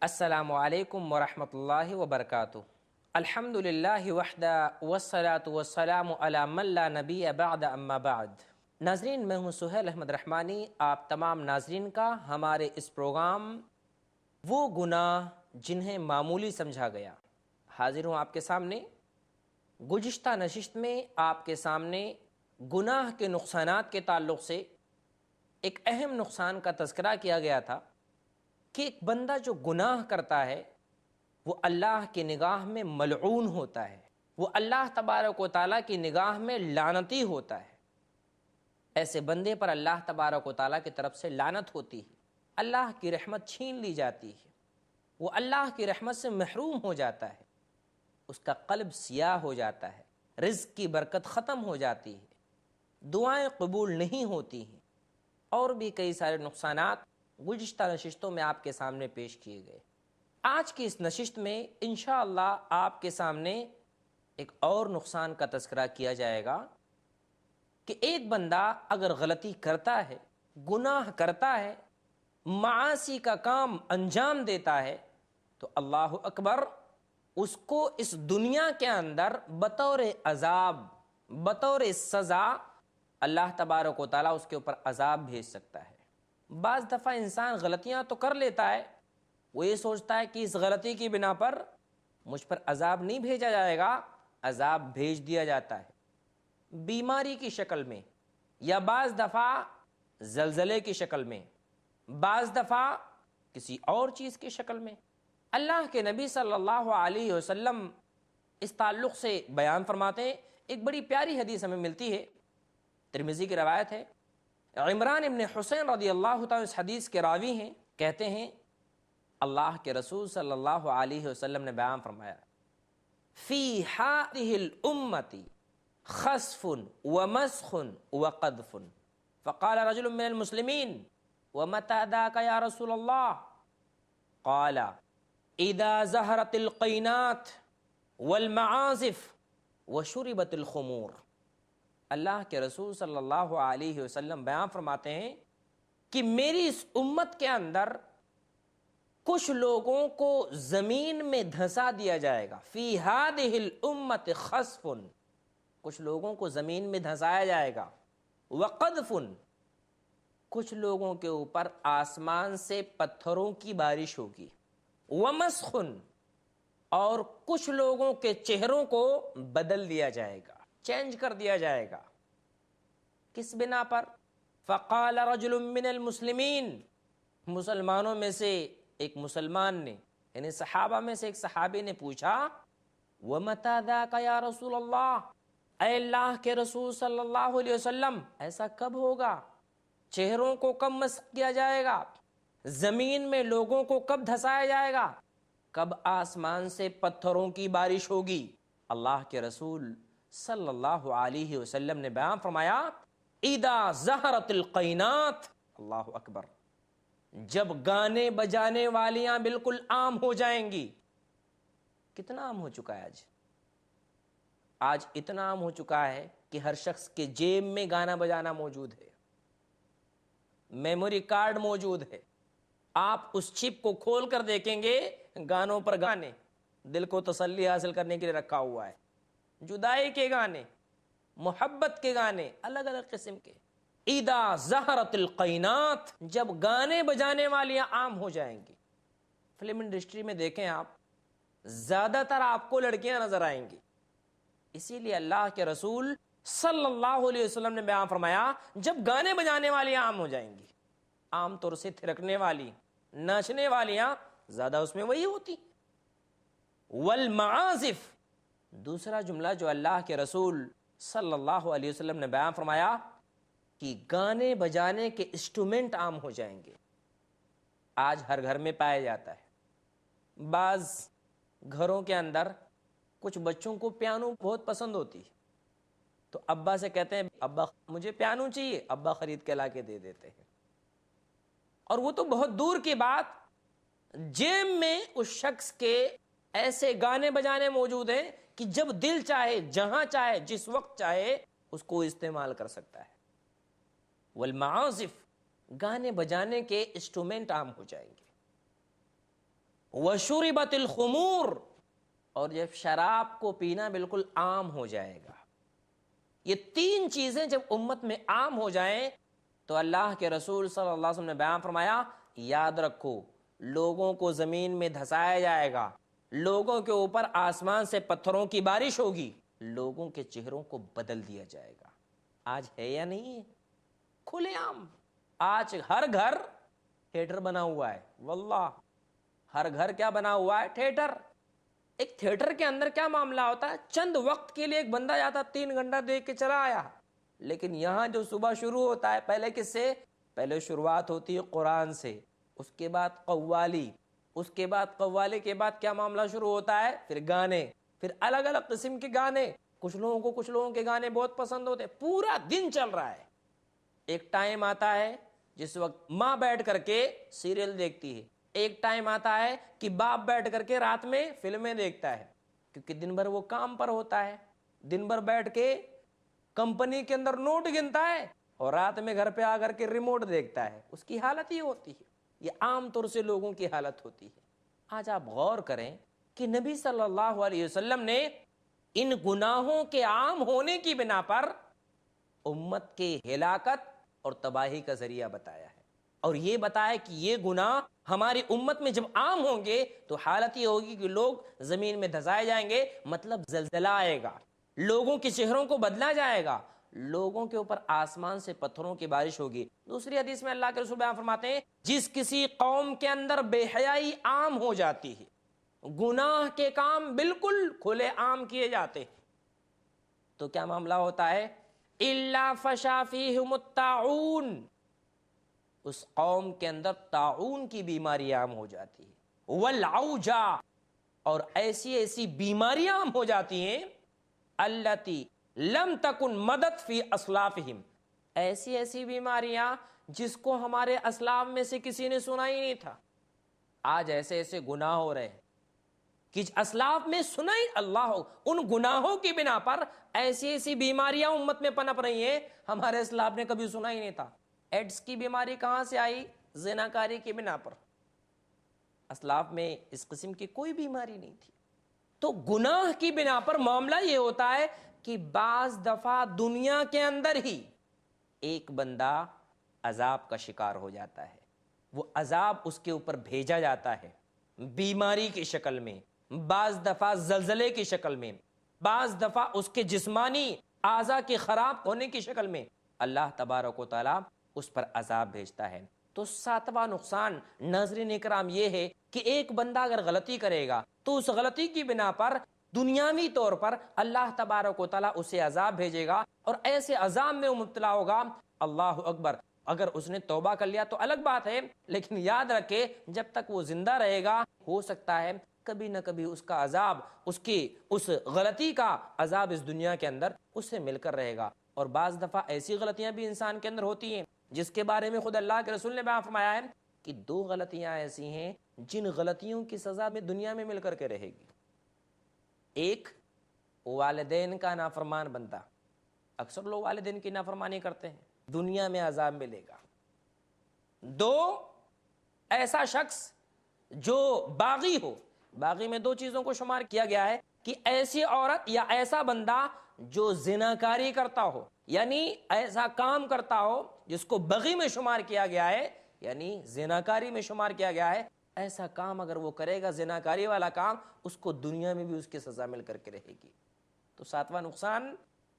السلام علیکم ورحمۃ اللہ وبرکاتہ۔ الحمد للہ وحدہ والصلاۃ والسلام علی من لا نبی بعد اما بعد۔ ناظرین، میں ہوں سہیل احمد رحمانی، آپ تمام ناظرین کا ہمارے اس پروگرام وہ گناہ جنہیں معمولی سمجھا گیا حاضر ہوں آپ کے سامنے۔ گزشتہ نشست میں آپ کے سامنے گناہ کے نقصانات کے تعلق سے ایک اہم نقصان کا تذکرہ کیا گیا تھا کہ ایک بندہ جو گناہ کرتا ہے وہ اللہ کی نگاہ میں ملعون ہوتا ہے، وہ اللہ تبارک و تعالیٰ کی نگاہ میں لعنتی ہوتا ہے۔ ایسے بندے پر اللہ تبارک و تعالیٰ کی طرف سے لعنت ہوتی ہے، اللہ کی رحمت چھین لی جاتی ہے، وہ اللہ کی رحمت سے محروم ہو جاتا ہے، اس کا قلب سیاہ ہو جاتا ہے، رزق کی برکت ختم ہو جاتی ہے، دعائیں قبول نہیں ہوتی ہیں، اور بھی کئی سارے نقصانات گزشتہ نشستوں میں آپ کے سامنے پیش کیے گئے۔ آج کی اس نشست میں انشاءاللہ آپ کے سامنے ایک اور نقصان کا تذکرہ کیا جائے گا کہ ایک بندہ اگر غلطی کرتا ہے، گناہ کرتا ہے، معاصی کا کام انجام دیتا ہے تو اللہ اکبر، اس کو اس دنیا کے اندر بطور عذاب، بطور سزا اللہ تبارک و تعالیٰ اس کے اوپر عذاب بھیج سکتا ہے۔ بعض دفعہ انسان غلطیاں تو کر لیتا ہے، وہ یہ سوچتا ہے کہ اس غلطی کی بنا پر مجھ پر عذاب نہیں بھیجا جائے گا، عذاب بھیج دیا جاتا ہے، بیماری کی شکل میں، یا بعض دفعہ زلزلے کی شکل میں، بعض دفعہ کسی اور چیز کی شکل میں۔ اللہ کے نبی صلی اللہ علیہ وسلم اس تعلق سے بیان فرماتے ہیں، ایک بڑی پیاری حدیث ہمیں ملتی ہے، ترمذی کی روایت ہے، عمران ابن حسین رضی اللہ تعالیٰ اس حدیث کے راوی ہیں، کہتے ہیں اللہ کے رسول صلی اللہ علیہ وسلم نے بیان فرمایا، فی ہذہ الامۃ خسف ومسخ وقذف فقال رجل من المسلمین ومتى ذاک یا رسول اللہ قال اذا ظہرت القینات والمعازف وشربت الخمور۔ اللہ کے رسول صلی اللہ علیہ وسلم بیان فرماتے ہیں کہ میری اس امت کے اندر کچھ لوگوں کو زمین میں دھنسا دیا جائے گا، فی ہذہ الامت خسف، کچھ لوگوں کو زمین میں دھنسایا جائے گا، وقذف، کچھ لوگوں کے اوپر آسمان سے پتھروں کی بارش ہوگی، ومسخ، اور کچھ لوگوں کے چہروں کو بدل دیا جائے گا، چینج کر دیا جائے گا۔ کس بنا پر؟ فقال رجل من المسلمین، مسلمانوں میں سے ایک مسلمان نے، یعنی صحابہ میں سے ایک صحابی نے پوچھا، وَمَتَى ذَاكَ یا رسول اللہ، اے اللہ کے رسول صلی اللہ علیہ وسلم، ایسا کب ہوگا؟ چہروں کو کب مسخ کیا جائے گا؟ زمین میں لوگوں کو کب دھسایا جائے گا؟ کب آسمان سے پتھروں کی بارش ہوگی؟ اللہ کے رسول صلی اللہ علیہ وسلم نے بیان فرمایا، اذا ظہرت القینات، اللہ اکبر، جب گانے بجانے والیاں بالکل عام ہو جائیں گی۔ کتنا عام ہو چکا ہے آج اتنا عام ہو چکا ہے کہ ہر شخص کے جیب میں گانا بجانا موجود ہے، میموری کارڈ موجود ہے، آپ اس چپ کو کھول کر دیکھیں گے، گانوں پر گانے، دل کو تسلی حاصل کرنے کے لیے رکھا ہوا ہے، جدائی کے گانے، محبت کے گانے، الگ الگ قسم کے۔ اذا ظہرت القینات، جب گانے بجانے والیاں عام ہو جائیں گی۔ فلم انڈسٹری میں دیکھیں آپ، زیادہ تر آپ کو لڑکیاں نظر آئیں گی، اسی لیے اللہ کے رسول صلی اللہ علیہ وسلم نے بیان فرمایا، جب گانے بجانے والیاں عام ہو جائیں گی، عام طور سے تھرکنے والی، ناچنے والیاں زیادہ اس میں وہی ہوتی۔ والمعازف، دوسرا جملہ جو اللہ کے رسول صلی اللہ علیہ وسلم نے بیان فرمایا کہ گانے بجانے کے انسٹرومنٹ عام ہو جائیں گے۔ آج ہر گھر میں پایا جاتا ہے، بعض گھروں کے اندر کچھ بچوں کو پیانو بہت پسند ہوتی ہے، تو ابا سے کہتے ہیں ابا مجھے پیانو چاہیے، ابا خرید کے لا کے دے دیتے ہیں، اور وہ تو بہت دور کی بات، جیب میں اس شخص کے ایسے گانے بجانے موجود ہیں کہ جب دل چاہے، جہاں چاہے، جس وقت چاہے اس کو استعمال کر سکتا ہے۔ والمعازف، گانے بجانے کے انسٹرومنٹ عام ہو جائیں گے۔ وشربت الخمور، اور جب شراب کو پینا بالکل عام ہو جائے گا. یہ تین چیزیں جب امت میں عام ہو جائیں تو اللہ کے رسول صلی اللہ علیہ وسلم نے بیان فرمایا یاد رکھو لوگوں کو زمین میں دھسایا جائے گا، لوگوں کے اوپر آسمان سے پتھروں کی بارش ہوگی، لوگوں کے چہروں کو بدل دیا جائے گا. آج ہے یا نہیں ہے؟ کھلے عام. آج ہر گھر تھیٹر بنا ہوا ہے. واللہ ہر گھر کیا بنا ہوا ہے؟ تھیٹر. ایک تھیٹر کے اندر کیا معاملہ ہوتا ہے؟ چند وقت کے لیے ایک بندہ جاتا 3 گھنٹہ دیکھ کے چلا آیا. لیکن یہاں جو صبح شروع ہوتا ہے پہلے کس سے؟ پہلے شروعات ہوتی ہے قرآن سے، اس کے بعد قوالی، اس کے بعد قوالی کے بعد کیا معاملہ شروع ہوتا ہے؟ پھر گانے، پھر الگ الگ قسم کے گانے. کچھ لوگوں کے گانے بہت پسند ہوتے ہیں. پورا دن چل رہا ہے. ایک ٹائم آتا ہے جس وقت ماں بیٹھ کر کے سیریل دیکھتی ہے، ایک ٹائم آتا ہے کہ باپ بیٹھ کر کے رات میں فلمیں دیکھتا ہے، کیونکہ دن بھر وہ کام پر ہوتا ہے، دن بھر بیٹھ کے کمپنی کے اندر نوٹ گنتا ہے اور رات میں گھر پہ آ کر کے ریموٹ دیکھتا ہے. اس کی حالت یہ ہوتی ہے. یہ عام طور سے لوگوں کی حالت ہوتی ہے. آج آپ غور کریں کہ نبی صلی اللہ علیہ وسلم نے ان گناہوں کے عام ہونے کی بنا پر امت کے ہلاکت اور تباہی کا ذریعہ بتایا ہے، اور یہ بتایا کہ یہ گناہ ہماری امت میں جب عام ہوں گے تو حالت یہ ہوگی کہ لوگ زمین میں دھسائے جائیں گے، مطلب زلزلہ آئے گا، لوگوں کے چہروں کو بدلا جائے گا، لوگوں کے اوپر آسمان سے پتھروں کی بارش ہوگی. دوسری حدیث میں اللہ کے رسول بیان فرماتے ہیں جس کسی قوم کے اندر بے حیائی عام ہو جاتی ہے، گناہ کے کام بالکل کھلے عام کیے جاتے ہیں، تو کیا معاملہ ہوتا ہے؟ الا فشا فیہم الطاعون، اس قوم کے اندر طاعون کی بیماری عام ہو جاتی ہے. والعوجا، اور ایسی ایسی بیماریاں عام ہو جاتی ہیں التی لم تکن مدت فی اسلافہم، ایسی ایسی بیماریاں جس کو ہمارے اسلاف میں سے کسی نے سنا ہی نہیں تھا. آج ایسے ایسے گناہ ہو رہے ہیں کہ اسلاف میں سنا ہی، اللہ ان گناہوں کی بنا پر ایسی ایسی بیماریاں امت میں پنپ رہی ہیں ہمارے اسلاف نے کبھی سنا ہی نہیں تھا. ایڈز کی بیماری کہاں سے آئی؟ زناکاری کی بنا پر. اسلاف میں اس قسم کی کوئی بیماری نہیں تھی. تو گناہ کی بنا پر معاملہ یہ ہوتا ہے کہ بعض دفعہ دنیا کے اندر ہی ایک بندہ عذاب کا شکار ہو جاتا ہے، وہ عذاب اس کے اوپر بھیجا جاتا ہے بیماری کی شکل میں، بعض دفعہ زلزلے کی شکل میں، بعض دفعہ اس کے جسمانی اعضاء کے خراب ہونے کی شکل میں. اللہ تبارک و تعالی اس پر عذاب بھیجتا ہے. تو 7واں نقصان ناظرین اکرام یہ ہے کہ ایک بندہ اگر غلطی کرے گا تو اس غلطی کی بنا پر دنیاوی طور پر اللہ تبارک و تعالیٰ اسے عذاب بھیجے گا اور ایسے عذاب میں وہ مبتلا ہوگا. اللہ اکبر. اگر اس نے توبہ کر لیا تو الگ بات ہے، لیکن یاد رکھے جب تک وہ زندہ رہے گا ہو سکتا ہے کبھی نہ کبھی اس کا عذاب، اس کی اس غلطی کا عذاب اس دنیا کے اندر اس سے مل کر رہے گا. اور بعض دفعہ ایسی غلطیاں بھی انسان کے اندر ہوتی ہیں جس کے بارے میں خود اللہ کے رسول نے بیان فرمایا ہے کہ 2 غلطیاں ایسی ہیں جن غلطیوں کی سزا میں دنیا میں مل کر کے رہے گی. ایک، والدین کا نافرمان بندہ. اکثر لوگ والدین کی نافرمانی کرتے ہیں، دنیا میں عذاب ملے گا. 2، ایسا شخص جو باغی ہو. باغی میں 2 چیزوں کو شمار کیا گیا ہے کہ ایسی عورت یا ایسا بندہ جو زناکاری کرتا ہو، یعنی ایسا کام کرتا ہو جس کو بغی میں شمار کیا گیا ہے، یعنی زناکاری میں شمار کیا گیا ہے. ایسا کام اگر وہ کرے گا، زناکاری والا کام، اس کو دنیا میں بھی اس کی سزا مل کر کے رہے گی. تو 7واں نقصان،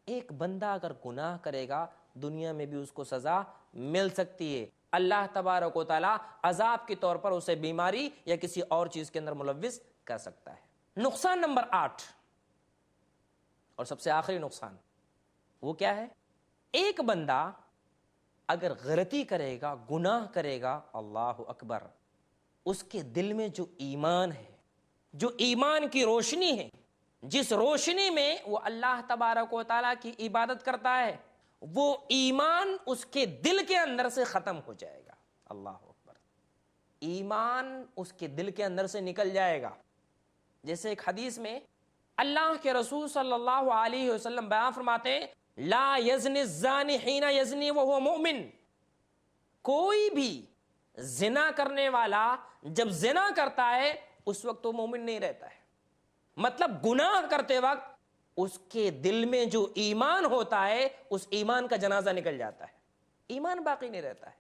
ایک بندہ اگر گناہ کرے گا دنیا میں بھی اس کو سزا مل سکتی ہے. اللہ تبارک و تعالی عذاب کے طور پر اسے بیماری یا کسی اور چیز کے اندر ملوث کر سکتا ہے. نقصان نمبر 8 اور سب سے آخری نقصان وہ کیا ہے؟ ایک بندہ اگر غلطی کرے گا، گناہ کرے گا، اللہ اکبر، اس کے دل میں جو ایمان ہے، جو ایمان کی روشنی ہے، جس روشنی میں وہ اللہ تبارک و تعالیٰ کی عبادت کرتا ہے، وہ ایمان اس کے دل کے اندر سے ختم ہو جائے گا. اللہ اکبر. ایمان اس کے دل کے اندر سے نکل جائے گا. جیسے ایک حدیث میں اللہ کے رسول صلی اللہ علیہ وسلم بیان فرماتے ہیں لا یزنی الزانی حین یزنی وہو مؤمن. کوئی بھی زنا کرنے والا جب زنا کرتا ہے اس وقت وہ مومن نہیں رہتا ہے. مطلب گناہ کرتے وقت اس کے دل میں جو ایمان ہوتا ہے اس ایمان کا جنازہ نکل جاتا ہے, ایمان باقی نہیں رہتا ہے,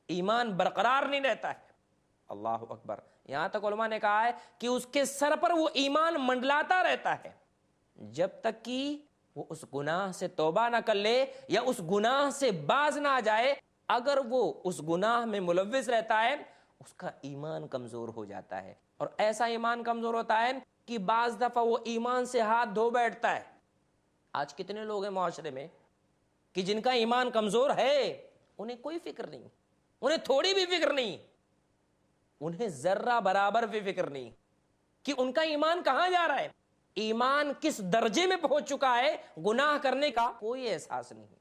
ایمان برقرار نہیں رہتا ہے. اللہ اکبر. یہاں تک علماء نے کہا ہے کہ اس کے سر پر وہ ایمان منڈلاتا رہتا ہے جب تک کہ وہ اس گناہ سے توبہ نہ کر لے یا اس گناہ سے باز نہ آ جائے. اگر وہ اس گناہ میں ملوث رہتا ہے اس کا ایمان کمزور ہو جاتا ہے, اور ایسا ایمان کمزور ہوتا ہے کہ بعض دفعہ وہ ایمان سے ہاتھ دھو بیٹھتا ہے. آج کتنے لوگ ہیں معاشرے میں کہ جن کا ایمان کمزور ہے, انہیں کوئی فکر نہیں, انہیں تھوڑی بھی فکر نہیں, انہیں ذرہ برابر بھی فکر نہیں کہ ان کا ایمان کہاں جا رہا ہے, ایمان کس درجے میں پہنچ چکا ہے, گناہ کرنے کا کوئی احساس نہیں.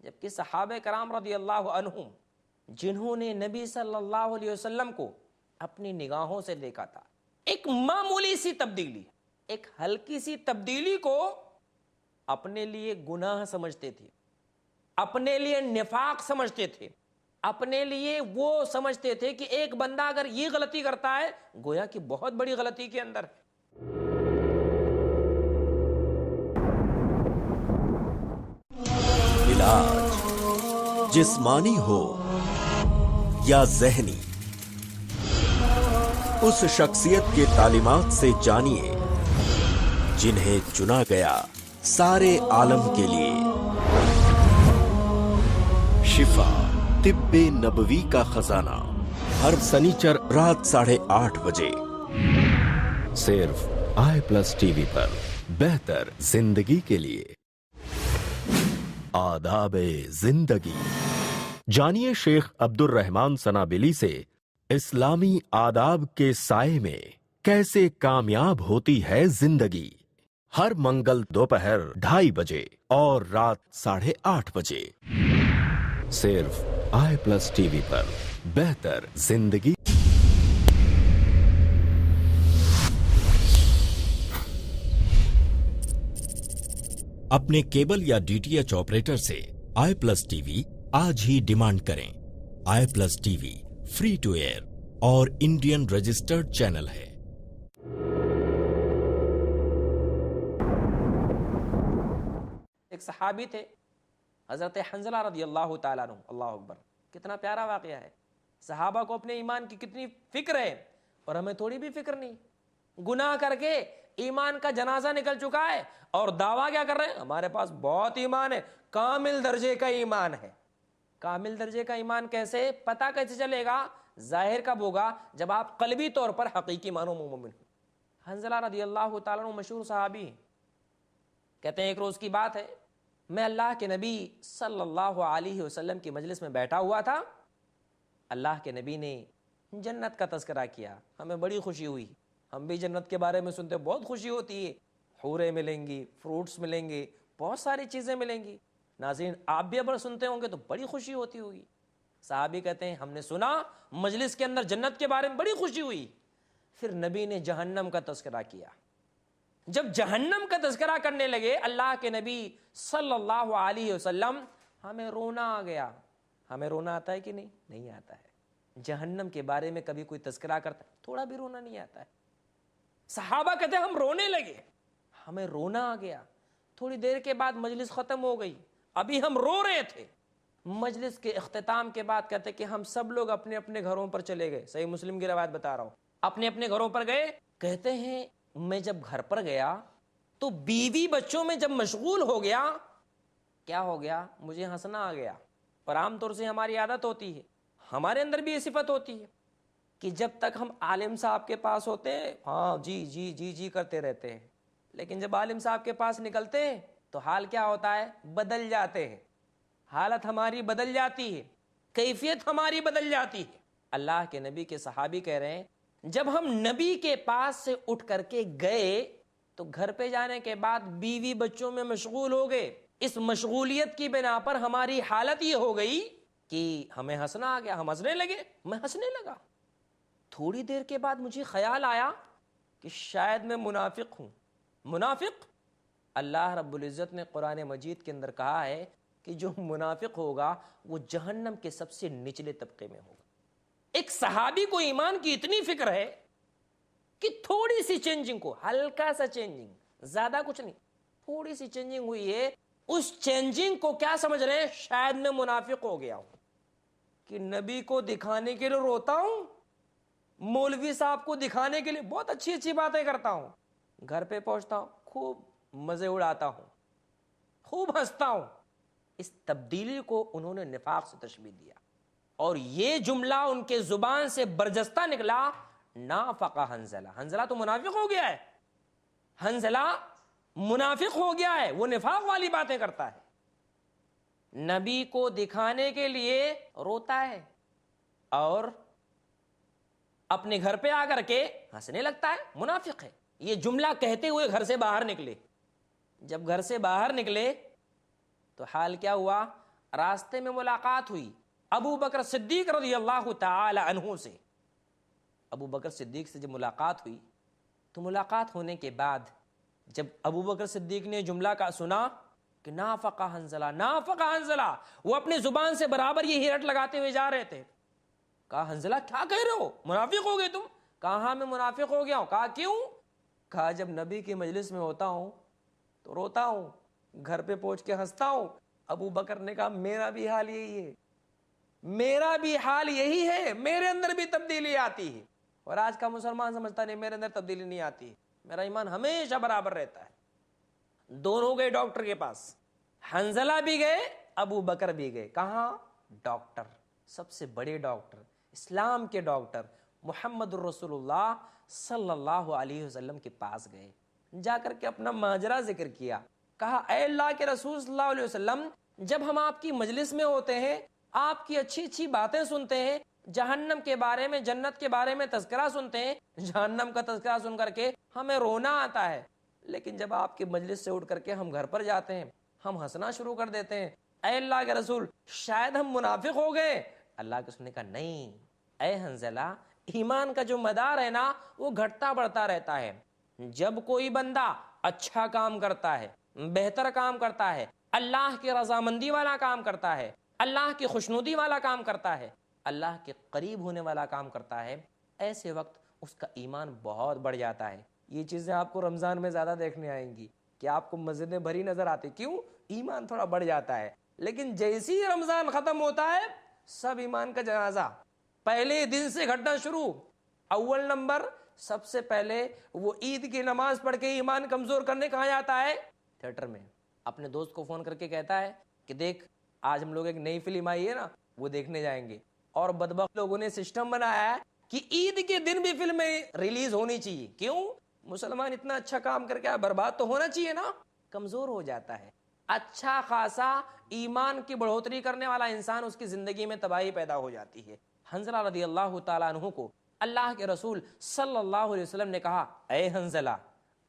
جبکہ صحابہ کرام رضی اللہ عنہم جنہوں نے نبی صلی اللہ علیہ وسلم کو اپنی نگاہوں سے دیکھا تھا, ایک معمولی سی تبدیلی, ایک ہلکی سی تبدیلی کو اپنے لیے گناہ سمجھتے تھے, اپنے لیے نفاق سمجھتے تھے, اپنے لیے وہ سمجھتے تھے کہ ایک بندہ اگر یہ غلطی کرتا ہے گویا کہ بہت بڑی غلطی کے اندر ہے. علاج جسمانی ہو یا ذہنی, اس شخصیت کے تعلیمات سے جانیے جنہیں چنا گیا سارے عالم کے لیے. شفا طب نبوی کا خزانہ, ہر سنیچر رات 8:30 بجے صرف آئی+ ٹی وی پر. بہتر زندگی کے لیے. آداب زندگی جانیے شیخ عبد الرحمان سنابلی سے اسلامی آداب کے سائے میں کیسے کامیاب ہوتی ہے زندگی. ہر منگل دوپہر 2:30 بجے اور رات 8:30 بجے صرف آئی+ ٹی وی پر. بہتر زندگی. اپنے کیبل یا ڈی ٹی ایچ آپریٹر سے آئی+ ٹی وی آج ہی ڈیمانڈ کریں. I+ T V free to air اور انڈین رجسٹرڈ چینل ہے. ایک صحابی تھے حضرت حنظلہ رضی اللہ تعالیٰ عنہ. اللہ اکبر, کتنا پیارا واقعہ ہے. صحابہ کو اپنے ایمان کی کتنی فکر ہے اور ہمیں تھوڑی بھی فکر نہیں. گناہ کر کے ایمان کا جنازہ نکل چکا ہے اور دعویٰ کیا کر رہے ہیں, ہمارے پاس بہت ایمان ہے, کامل درجے کا ایمان ہے. کامل درجے کا ایمان کیسے, پتہ کیسے چلے گا, ظاہر کب ہوگا جب آپ قلبی طور پر حقیقی معنوں میں مومن ہو. حنظلہ رضی اللہ تعالیٰ عنہ مشہور صحابی ہیں. کہتے ہیں ایک روز کی بات ہے, میں اللہ کے نبی صلی اللہ علیہ وسلم کی مجلس میں بیٹھا ہوا تھا. اللہ کے نبی نے جنت کا تذکرہ کیا, ہمیں بڑی خوشی ہوئی. ہم بھی جنت کے بارے میں سنتے بہت خوشی ہوتی ہے, حوریں ملیں گی, فروٹس ملیں گے, بہت ساری چیزیں ملیں گی. ناظرین آپ بھی اگر سنتے ہوں گے تو بڑی خوشی ہوتی ہوگی. صحابی کہتے ہیں ہم نے سنا مجلس کے اندر جنت کے بارے میں بڑی خوشی ہوئی. پھر نبی نے جہنم کا تذکرہ کیا. جب جہنم کا تذکرہ کرنے لگے اللہ کے نبی صلی اللہ علیہ وسلم, ہمیں رونا آ گیا. ہمیں رونا آتا ہے کہ نہیں, نہیں آتا ہے. جہنم کے بارے میں کبھی کوئی تذکرہ کرتا ہے تھوڑا بھی رونا نہیں آتا ہے. صحابہ کہتے ہیں ہم رونے لگے, ہمیں رونا آ گیا. تھوڑی دیر کے بعد مجلس ختم ہو گئی, ابھی ہم رو رہے تھے. مجلس کے اختتام کے بعد کہتے کہ ہم سب لوگ اپنے اپنے گھروں پر چلے گئے. صحیح مسلم کی روایت بتا رہا ہوں, اپنے اپنے گھروں پر گئے. کہتے ہیں میں جب گھر پر گیا تو بیوی بچوں میں جب مشغول ہو گیا, کیا ہو گیا, مجھے ہنسنا آ گیا. اور عام طور سے ہماری عادت ہوتی ہے, ہمارے اندر بھی یہ صفت ہوتی ہے کہ جب تک ہم عالم صاحب کے پاس ہوتے ہیں ہاں جی جی جی جی کرتے رہتے ہیں, لیکن جب عالم صاحب کے پاس نکلتے ہیں تو حال کیا ہوتا ہے, بدل جاتے ہیں. حالت ہماری بدل جاتی ہے, کیفیت ہماری بدل جاتی ہے. اللہ کے نبی کے صحابی کہہ رہے ہیں جب ہم نبی کے پاس سے اٹھ کر کے گئے تو گھر پہ جانے کے بعد بیوی بچوں میں مشغول ہو گئے. اس مشغولیت کی بنا پر ہماری حالت یہ ہو گئی کہ ہمیں ہنسنا آ گیا, ہم ہنسنے لگے, میں ہنسنے لگا. تھوڑی دیر کے بعد مجھے خیال آیا کہ شاید میں منافق ہوں. منافق, اللہ رب العزت نے قرآن مجید کے اندر کہا ہے کہ جو منافق ہوگا وہ جہنم کے سب سے نچلے طبقے میں ہوگا. ایک صحابی کو ایمان کی اتنی فکر ہے کہ تھوڑی سی چینجنگ کو, ہلکا سا چینجنگ, زیادہ کچھ نہیں, تھوڑی سی چینجنگ ہوئی ہے, اس چینجنگ کو کیا سمجھ رہے ہیں, شاید میں منافق ہو گیا ہوں کہ نبی کو دکھانے کے لیے روتا ہوں, مولوی صاحب کو دکھانے کے لیے بہت اچھی اچھی باتیں کرتا ہوں, گھر پہ پہنچتا ہوں خوب مزے اڑاتا ہوں, خوب ہنستا ہوں. اس تبدیلی کو انہوں نے نفاق سے تشبیہ دیا, اور یہ جملہ ان کے زبان سے برجستہ نکلا, نافق حنظلہ, حنظلہ تو منافق ہو گیا ہے, حنظلہ منافق ہو گیا ہے, وہ نفاق والی باتیں کرتا ہے, نبی کو دکھانے کے لیے روتا ہے اور اپنے گھر پہ آ کر کے ہنسنے لگتا ہے, منافق ہے. یہ جملہ کہتے ہوئے گھر سے باہر نکلے, جب گھر سے باہر نکلے تو حال کیا ہوا, راستے میں ملاقات ہوئی ابو بکر صدیق رضی اللہ تعالی عنہ سے. ابو بکر صدیق سے جب ملاقات ہوئی تو ملاقات ہونے کے بعد جب ابو بکر صدیق نے جملہ کا سنا کہ نافق حنظلہ, نافق حنظلہ, وہ اپنے زبان سے برابر یہ ہیرٹ لگاتے ہوئے جا رہے تھے. کہا حنظلہ کیا کہہ رہے ہو, منافق ہو گئے تم؟ کہا ہاں میں منافق ہو گیا ہوں. کہا کیوں؟ کہا جب نبی کی مجلس میں ہوتا ہوں تو روتا ہوں, گھر پہ پہنچ کے ہنستا ہوں. ابو بکر نے کہا میرا بھی حال یہی ہے, میرا بھی حال یہی ہے, میرے اندر بھی تبدیلی آتی ہے. اور آج کا مسلمان سمجھتا نہیں میرے اندر تبدیلی نہیں آتی, میرا ایمان ہمیشہ برابر رہتا ہے. دونوں گئے ڈاکٹر کے پاس, حنظلہ بھی گئے, ابو بکر بھی گئے. کہاں؟ ڈاکٹر, سب سے بڑے ڈاکٹر, اسلام کے ڈاکٹر محمد الرسول اللہ صلی اللہ علیہ وسلم کے پاس گئے. جا کر کے اپنا ماجرا ذکر کیا. کہا اے اللہ کے رسول صلی اللہ علیہ وسلم, جب ہم آپ کی مجلس میں ہوتے ہیں, آپ کی اچھی اچھی باتیں سنتے ہیں, جہنم کے بارے میں جنت کے بارے میں تذکرہ سنتے ہیں, جہنم کا تذکرہ سن کر کے ہمیں رونا آتا ہے, لیکن جب آپ کی مجلس سے اٹھ کر کے ہم گھر پر جاتے ہیں ہم ہنسنا شروع کر دیتے ہیں. اے اللہ کے رسول شاید ہم منافق ہو گئے. اللہ کے رسول نے کہا نہیں اے حنظلہ, ایمان کا جو مدار ہے نا وہ گھٹتا بڑھتا رہتا ہے. جب کوئی بندہ اچھا کام کرتا ہے, بہتر کام کرتا ہے, اللہ کی رضامندی والا کام کرتا ہے, اللہ کی خوشنودی والا کام کرتا ہے, اللہ کے قریب ہونے والا کام کرتا ہے, ایسے وقت اس کا ایمان بہت بڑھ جاتا ہے. یہ چیزیں آپ کو رمضان میں زیادہ دیکھنے آئیں گی کہ آپ کو مسجدیں بھری نظر آتی, کیوں؟ ایمان تھوڑا بڑھ جاتا ہے. لیکن جیسے ہی رمضان ختم ہوتا ہے سب ایمان کا جنازہ پہلے دن سے گھٹنا شروع. اول نمبر سب سے پہلے وہ عید کی نماز پڑھ کے ایمان کمزور کرنے کہاں جاتا ہے؟ تھیٹر میں. اپنے دوست کو فون کر کے کہتا ہے کہ دیکھ آج ہم لوگ ایک نئی فلم آئی ہے نا وہ دیکھنے جائیں گے, اور بدبخت لوگوں نے سسٹم بنایا ہے کہ عید کے دن بھی فلمیں ریلیز ہونی چاہیے. کیوں؟ مسلمان اتنا اچھا کام کر کے برباد تو ہونا چاہیے نا, کمزور ہو جاتا ہے. اچھا خاصا ایمان کی بڑھوتری کرنے والا انسان اس کی زندگی میں تباہی پیدا ہو جاتی ہے. حنظلہ رضی اللہ تعالیٰ عنہ کو اللہ کے رسول صلی اللہ علیہ وسلم نے کہا اے حنظلہ,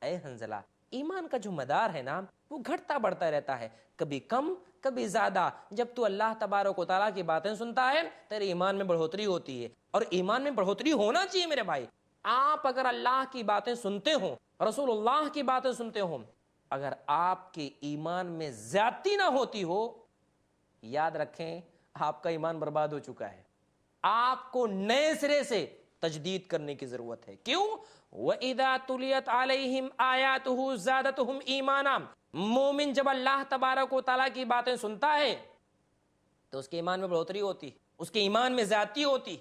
اے حنظلہ, ایمان کا جو مدار ہے نا وہ گھٹتا بڑھتا رہتا ہے, کبھی کم کبھی زیادہ. جب تو اللہ تبارک و تعالیٰ کی باتیں سنتا ہے تیرے ایمان میں بڑھوتری ہوتی ہے, اور ایمان میں بڑھوتری ہونا چاہیے میرے بھائی. آپ اگر اللہ کی باتیں سنتے ہوں, رسول اللہ کی باتیں سنتے ہوں, اگر آپ کے ایمان میں زیادتی نہ ہوتی ہو, یاد رکھیں آپ کا ایمان برباد ہو چکا ہے. آپ کو نئے سرے سے تجدید کرنے کی ضرورت ہے. کیوں؟ وَإِذَا تُلِيَتْ عَلَيْهِمْ آيَاتُهُ زَادَتْهُمْ ایمانا, مومن جب اللہ تبارک و تعالیٰ کی باتیں سنتا ہے تو اس کے ایمان میں بڑھوتری ہوتی, اس کے ایمان میں زیادتی ہوتی.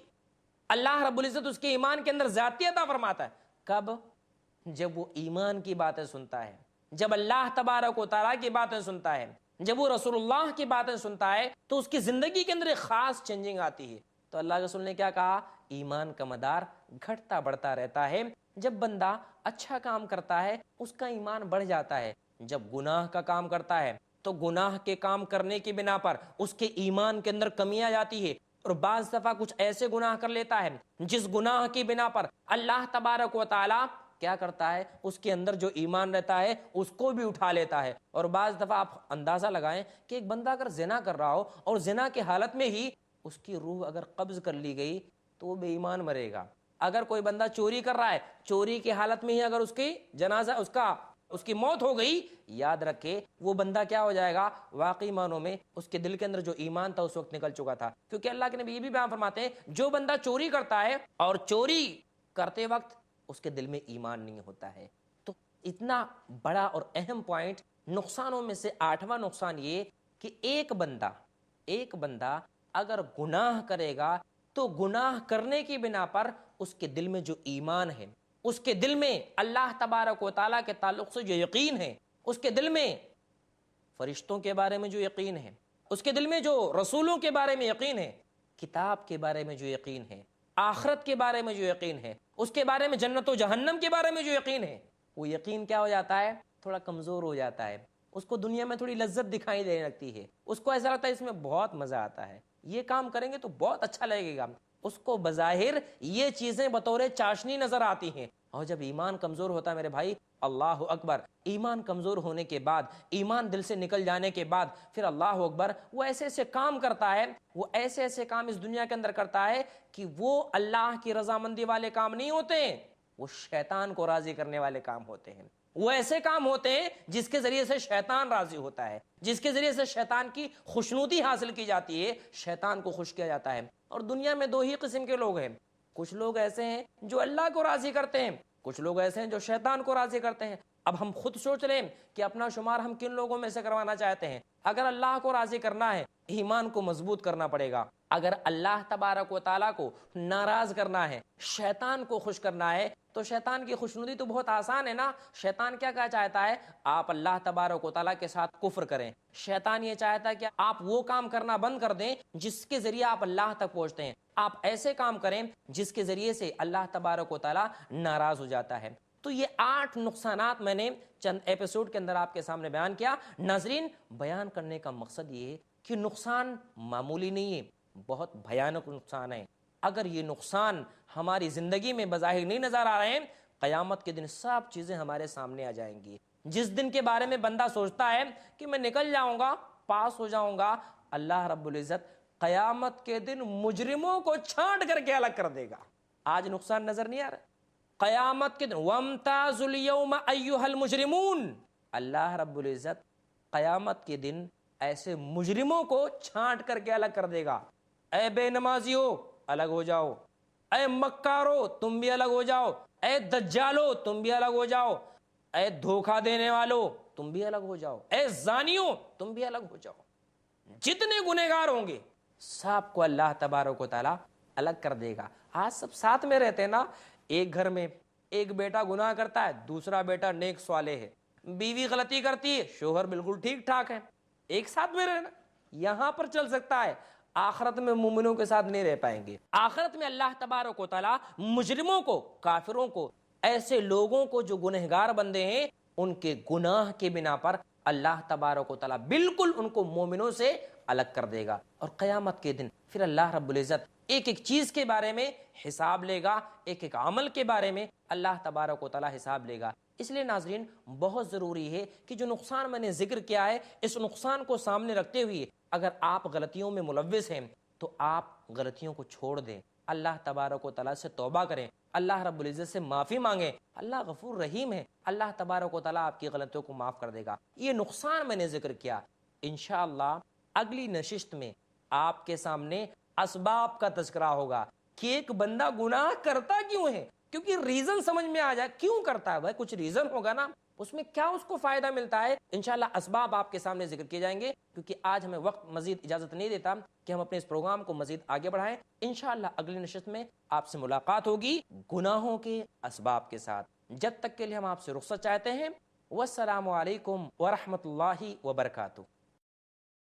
اللہ رب العزت اس کے ایمان کے اندر زیادتی عطا فرماتا ہے. کب؟ جب وہ ایمان کی باتیں سنتا ہے, جب اللہ تبارک و تعالیٰ کی باتیں سنتا ہے, جب وہ رسول اللہ کی باتیں سنتا ہے تو اس کی زندگی کے اندر ایک خاص چینجنگ آتی ہے. تو اللہ کے رسول نے کیا کہا؟ ایمان کا مدار گھٹتا بڑھتا رہتا ہے. جب بندہ اچھا کام کرتا ہے اس کا ایمان بڑھ جاتا ہے, جب گناہ کا کام کرتا ہے تو گناہ کے کام کرنے کی بنا پر اس کے ایمان کے اندر کمی آ جاتی ہے, اور بعض دفعہ کچھ ایسے گناہ کر لیتا ہے جس گناہ کی بنا پر اللہ تبارک و تعالیٰ کیا کرتا ہے, اس کے اندر جو ایمان رہتا ہے اس کو بھی اٹھا لیتا ہے. اور بعض دفعہ آپ اندازہ لگائیں کہ ایک بندہ اگر زنا کر رہا ہو اور زنا کے حالت میں ہی اس کی روح اگر قبض کر لی گئی تو وہ بے ایمان مرے گا. اگر کوئی بندہ چوری کر رہا ہے, چوری کی حالت میں ہی اگر اس کی جنازہ اس کی موت ہو گئی, یاد رکھے وہ بندہ کیا ہو جائے گا؟ واقعی معنوں میں اس کے دل کے اندر جو ایمان تھا اس وقت نکل چکا تھا. کیونکہ اللہ کے نبی یہ بھی بیان فرماتے ہیں جو بندہ چوری کرتا ہے اور چوری کرتے وقت اس کے دل میں ایمان نہیں ہوتا ہے۔ تو اتنا بڑا اور اہم پوائنٹ، نقصانوں میں سے 8واں نقصان یہ کہ ایک بندہ اگر گناہ کرے گا تو گناہ کرنے کی بنا پر اس کے دل میں جو ایمان ہے، اس کے دل میں اللہ تبارک و تعالیٰ کے تعلق سے جو یقین ہے، اس کے دل میں فرشتوں کے بارے میں جو یقین ہے، اس کے دل میں جو رسولوں کے بارے میں یقین ہے، کتاب کے بارے میں جو یقین ہے، آخرت کے بارے میں جو یقین ہے، اس کے بارے میں جنت و جہنم کے بارے میں جو یقین ہے، وہ یقین کیا ہو جاتا ہے؟ تھوڑا کمزور ہو جاتا ہے۔ اس کو دنیا میں تھوڑی لذت دکھائی دینے لگتی ہے، اس کو ایسا لگتا ہے اس میں بہت مزہ آتا ہے، یہ کام کریں گے تو بہت اچھا لگے گا۔ اس کو بظاہر یہ چیزیں بطور چاشنی نظر آتی ہیں، اور جب ایمان کمزور ہوتا ہے میرے بھائی، اللہ اکبر، ایمان کمزور ہونے کے بعد، ایمان دل سے نکل جانے کے بعد، پھر اللہ اکبر، وہ ایسے ایسے کام کرتا ہے، وہ ایسے ایسے کام اس دنیا کے اندر کرتا ہے کہ وہ اللہ کی رضامندی والے کام نہیں ہوتے ہیں، وہ شیطان کو راضی کرنے والے کام ہوتے ہیں۔ وہ ایسے کام ہوتے ہیں جس کے ذریعے سے شیطان راضی ہوتا ہے، جس کے ذریعے سے شیطان کی خوشنودی حاصل کی جاتی ہے، شیطان کو خوش کیا جاتا ہے۔ اور دنیا میں 2 ہی قسم کے لوگ ہیں، کچھ لوگ ایسے ہیں جو اللہ کو راضی کرتے ہیں، کچھ لوگ ایسے ہیں جو شیطان کو راضی کرتے ہیں۔ اب ہم خود سوچ لیں کہ اپنا شمار ہم کن لوگوں میں سے کروانا چاہتے ہیں۔ اگر اللہ کو راضی کرنا ہے، ایمان کو مضبوط کرنا پڑے گا۔ اگر اللہ تبارک و تعالیٰ کو ناراض کرنا ہے، شیطان کو خوش کرنا ہے، تو شیطان کی خوشنودی تو بہت آسان ہے نا۔ شیطان کیا چاہتا ہے؟ آپ اللہ تبارک و تعالیٰ کے ساتھ کفر کریں۔ شیطان یہ چاہتا ہے کہ آپ وہ کام کرنا بند کر دیں جس کے ذریعے آپ اللہ تک پہنچتے ہیں، آپ ایسے کام کریں جس کے ذریعے سے اللہ تبارک و تعالیٰ ناراض ہو جاتا ہے۔ تو یہ 8 نقصانات میں نے چند ایپیسوڈ کے اندر آپ کے سامنے بیان کیا۔ ناظرین، بیان کرنے کا مقصد یہ ہے کہ نقصان معمولی نہیں ہے، بہت بھیانک نقصان ہے۔ اگر یہ نقصان ہماری زندگی میں بظاہر نہیں نظر آ رہے ہیں، قیامت کے دن سب چیزیں ہمارے سامنے آ جائیں گی۔ جس دن کے بارے میں بندہ سوچتا ہے کہ میں نکل جاؤں گا، پاس ہو جاؤں گا، اللہ رب العزت قیامت کے دن مجرموں کو چھانٹ کر کے الگ کر دے گا۔ آج نقصان نظر نہیں آ رہا، قیامت کے دن وَامْتَازُوا الْيَوْمَ أَيُّهَا الْمُجْرِمُونَ، اللہ رب العزت قیامت کے دن ایسے مجرموں کو چھانٹ کر کے الگ کر دے گا۔ اے بے نمازیو الگ ہو جاؤ، اے مکارو تم بھی الگ ہو جاؤ، اے دجالو تم بھی الگ ہو جاؤ، اے دھوکہ دینے والو تم بھی الگ ہو جاؤ، اے زانیو تم بھی الگ ہو جاؤ۔ جتنے گنہگار ہوں گے سب کو اللہ تبارک و تعالیٰ الگ کر دے گا۔ آج سب ساتھ میں رہتے ہیں نا، ایک گھر میں ایک بیٹا گناہ کرتا ہے، دوسرا بیٹا نیک صالح ہے، بیوی غلطی کرتی ہے، شوہر بالکل ٹھیک ٹھاک ہے، ایک ساتھ میں رہنا یہاں پر چل سکتا ہے، آخرت میں مومنوں کے ساتھ نہیں رہ پائیں گے۔ آخرت میں اللہ تبارک و تعالیٰ مجرموں کو، کافروں کو، ایسے لوگوں کو جو گنہگار بندے ہیں، ان کے گناہ کے بنا پر اللہ تبارک و تعالیٰ بالکل ان کو مومنوں سے الگ کر دے گا۔ اور قیامت کے دن پھر اللہ رب العزت ایک ایک چیز کے بارے میں حساب لے گا، ایک ایک عمل کے بارے میں اللہ تبارک و تعالیٰ حساب لے گا۔ اس لیے ناظرین، بہت ضروری ہے کہ جو نقصان میں نے ذکر کیا ہے، اس نقصان کو سامنے رکھتے ہوئے اگر آپ غلطیوں میں ملوث ہیں تو آپ غلطیوں کو چھوڑ دیں، اللہ تبارک و تعالیٰ سے توبہ کریں، اللہ رب العزت سے معافی مانگیں۔ اللہ غفور رحیم ہے، اللہ تبارک و تعالیٰ آپ کی غلطیوں کو معاف کر دے گا۔ یہ نقصان میں نے ذکر کیا۔ انشاءاللہ اگلی نشست میں آپ کے سامنے اسباب کا تذکرہ ہوگا کہ ایک بندہ گناہ کرتا کیوں ہے، کیونکہ ریزن سمجھ میں آ جائے کیوں کرتا ہے، بھائی کچھ ریزن ہوگا نا، اس میں کیا اس کو فائدہ ملتا ہے۔ انشاءاللہ اسباب آپ کے سامنے ذکر کیے جائیں گے، کیونکہ آج ہمیں وقت مزید اجازت نہیں دیتا کہ ہم اپنے اس پروگرام کو مزید آگے بڑھائیں۔ انشاءاللہ اگلی نشست میں آپ سے ملاقات ہوگی گناہوں کے اسباب کے ساتھ۔ جب تک کے لیے ہم آپ سے رخصت چاہتے ہیں۔ والسلام علیکم ورحمۃ اللہ وبرکاتہ۔